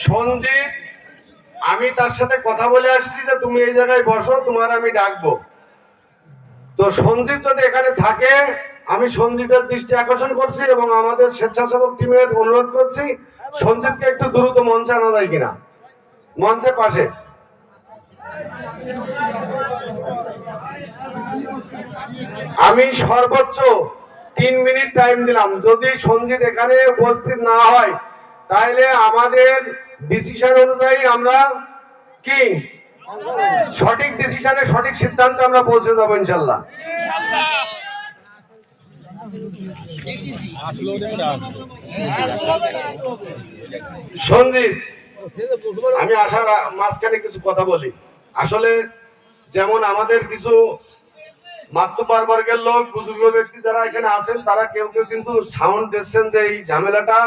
সঞ্জিত, আমি তার সাথে কথা বলে আসছি যে তুমি এই জায়গায় বসো, তোমার আমি ডাকবো। তো সঞ্জিত যদি এখানে থাকে, আমি সঞ্জিতের দৃষ্টি আকর্ষণ করছি এবং আমাদের স্বেচ্ছাসেবক টিমের অনুরোধ করছি সঞ্জিতকে একটু দ্রুত মঞ্চে আনা যায় কিনা, মঞ্চের পাশে। আমি সর্বোচ্চ 3 মিনিট টাইম দিলাম। যদি সঞ্জিত এখানে উপস্থিত না হয় তাহলে আমাদের ডিসিশন অনুযায়ী আমরা কি সঠিক ডিসিশনে সঠিক সিদ্ধান্তে আমরা পৌঁছে যাবো ইনশাল্লাহ। সঞ্জিত, আমি আসার মাঝখানে কিছু কথা বলি। আসলে যেমন আমাদের কিছু মাতৃপার বর্গের লোক, বুজুর্গ ব্যক্তি যারা এখানে আছেন, তারা কেউ কেউ কিন্তু সাউন্ড দিচ্ছেন যে এই ঝামেলাটা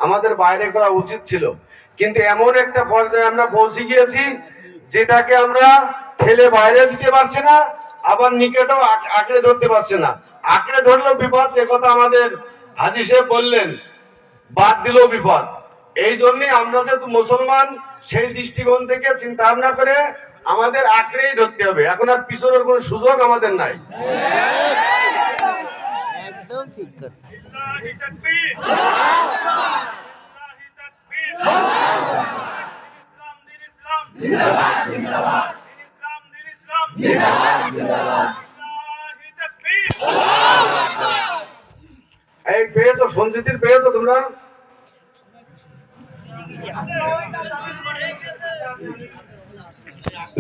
আমাদের বাইরে করা উচিত ছিল, কিন্তু এমন একটা পর্যায়ে আমরা পৌঁছে গিয়েছি যেটাকে আমরা ঠেলে বাইরে দিতে পারছি না, আবার নিকেটও আঁকড়ে ধরতে পারছি না। আঁকড়ে ধরলেও বিপদ, যে কথা আমাদের হাজী সাহেব বললেন, বাদ দিলেও বিপদ। এই জন্য আমরা যেহেতু মুসলমান, সেই দৃষ্টিকোণ থেকে চিন্তা ভাবনা করে আমাদের আঁকড়েই ধরতে হবে। এখন আর পিছনের কোনো সুযোগ আমাদের নাই। একদম ঠিক কথা। এই পেয়েছো, সঞ্জিতের পেয়েছো তোমরা?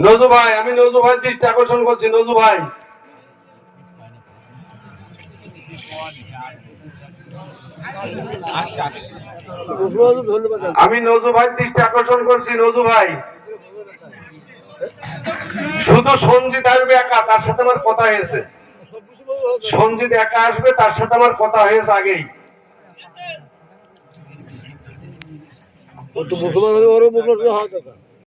নজু ভাই, আমি নজু ভাই দৃষ্টি আকর্ষণ করছি। নজু ভাই, আমি নজু ভাই দৃষ্টি আকর্ষণ করছি। নজু ভাই, শুধু সঞ্জিত আসবে একা, তার সাথে আমার কথা হয়েছে। সঞ্জিত একা আসবে, তার সাথে আমার কথা হয়েছে আগেই। মুসলমান